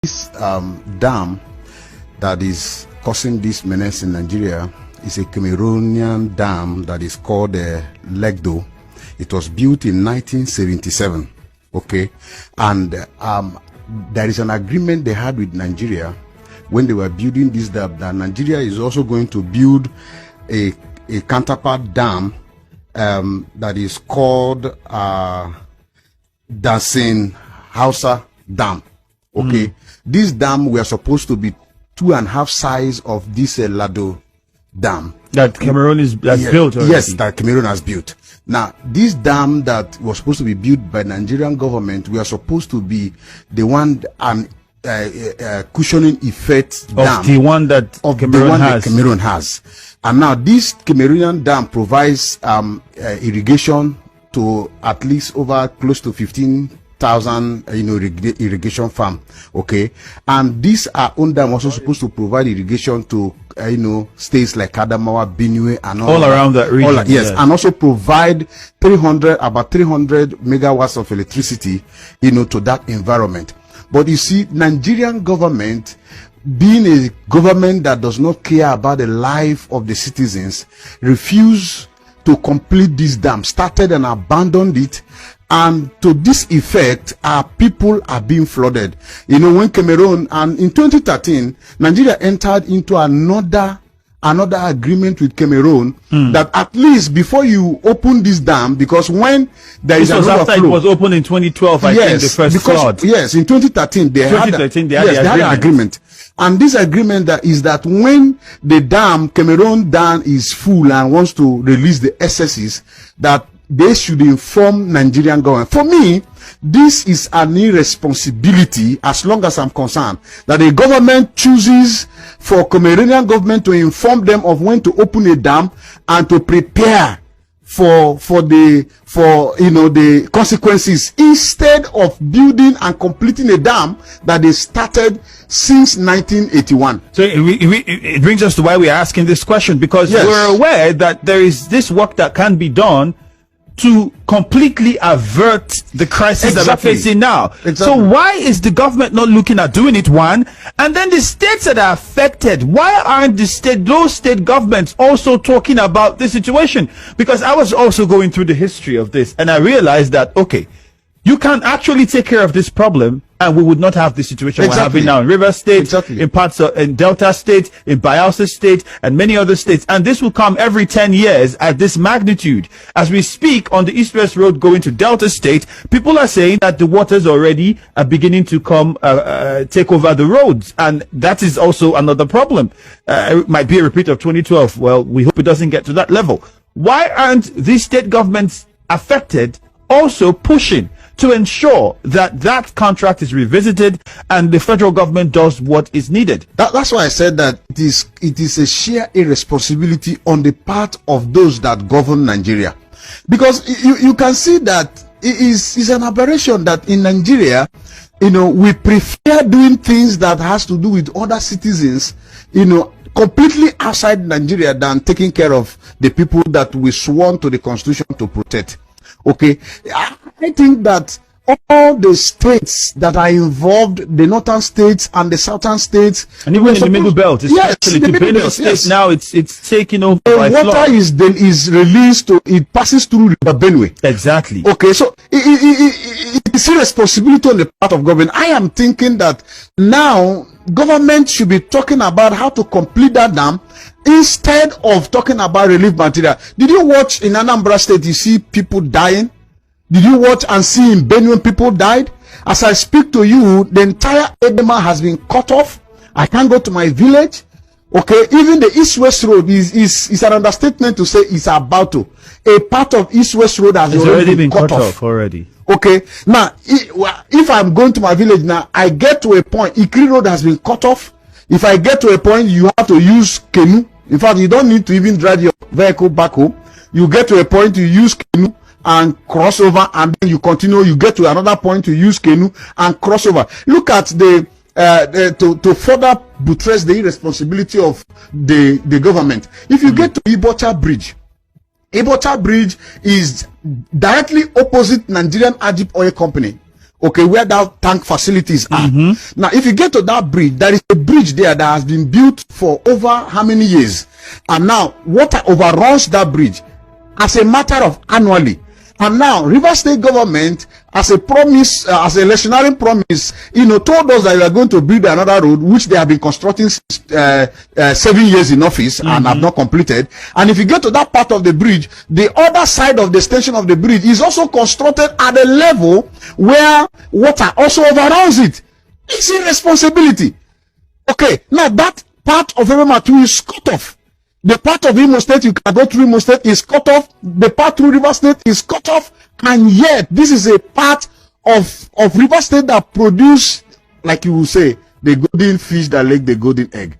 This dam that is causing this menace in Nigeria is a Cameroonian dam that is called Legdo. It was built in 1977. Okay, and there is an agreement they had with Nigeria when they were building this dam that Nigeria is also going to build a counterpart dam that is called Dasin Hausa Dam. Okay, this dam were supposed to be 2.5 size of this Lado dam that Cameroon has yes, built already. Yes, that Cameroon has built. Now, this dam that was supposed to be built by Nigerian government, we are supposed to be the one cushioning effect dam of the one that Cameroon has. And now this Cameroonian dam provides irrigation to at least over close to 15,000 irrigation farm. Okay, and these own dam also supposed to provide irrigation to states like Adamawa, Benue, and all around that region. Yes, and also provide about 300 megawatts of electricity, to that environment. But you see, Nigerian government, being a government that does not care about the life of the citizens, refused to complete this dam, started and abandoned it. And to this effect, our people are being flooded. When Cameroon, and in 2013, Nigeria entered into another agreement with Cameroon that at least before you open this dam, because when there is an overflow, it was opened in 2012, I think, the first flood. Yes, in 2013 they had an agreement. And this agreement is that when the Cameroon dam is full and wants to release the excesses, that they should inform Nigerian government. For me, this is an irresponsibility, as long as I'm concerned, that the government chooses for Cameroonian government to inform them of when to open a dam and to prepare for the consequences, instead of building and completing a dam that they started since 1981. So it brings us to why we're asking this question, because we're aware that there is this work that can be done to completely avert the crisis that we're facing now. So why is the government not looking at doing it, one? And then the states that are affected, why aren't those state governments also talking about this situation? Because I was also going through the history of this, and I realized that, okay, you can actually take care of this problem, and we would not have the situation we're having now in Rivers State, in parts of in Delta State, in Bayelsa State, and many other states. And this will come every 10 years at this magnitude. As we speak, on the East-West Road going to Delta State, people are saying that the waters already are beginning to come take over the roads, and that is also another problem. It might be a repeat of 2012. Well, we hope it doesn't get to that level. Why aren't these state governments affected also pushing to ensure that that contract is revisited and the federal government does what is needed? That's why I said that it is a sheer irresponsibility on the part of those that govern Nigeria, because you can see that it is an aberration that in Nigeria, we prefer doing things that has to do with other citizens, completely outside Nigeria, than taking care of the people that we sworn to the Constitution to protect. Okay, I think that all the states that are involved, the northern states and the southern states, and even in the middle belt, especially the Benue State, now it's taking over. The water is released it passes through River Benue. Exactly. Okay, so it is a responsibility on the part of government. I am thinking that now government should be talking about how to complete that dam, instead of talking about relief material. Did you watch in Anambra State, you see people dying? Did you watch and see in Benue people died? As I speak to you, the entire Edema has been cut off. I can't go to my village. Okay, even the East-West Road is an understatement to say it's about to. A part of East-West Road has already been cut off already. Okay, now if I'm going to my village now, I get to a point, Ikri Road has been cut off. If I get to a point, you have to use canoe. In fact, you don't need to even drive your vehicle back home. You get to a point, you use canoe and cross over, and then you continue. You get to another point, you use canoe and cross over. Look at to further buttress the irresponsibility of the government. If you get to Ibota Bridge, Ibota Bridge is directly opposite Nigerian Ajip Oil Company. okay, where that tank facilities are. Now, if you get to that bridge, there is a bridge there that has been built for over how many years? And now, water overruns that bridge as a matter of annually. And now, Rivers State government, as a promise, as a electionary promise, told us that they are going to build another road, which they have been constructing since 7 years in office and have not completed. And if you get to that part of the bridge, the other side of the extension of the bridge is also constructed at a level where water also overruns it. It's irresponsibility. Okay, now that part of Ebematu is cut off. The part of Imo State you can go through Imo State is cut off. The part through River State is cut off. And yet, this is a part of River State that produce, like you will say, the golden fish that laid the golden egg.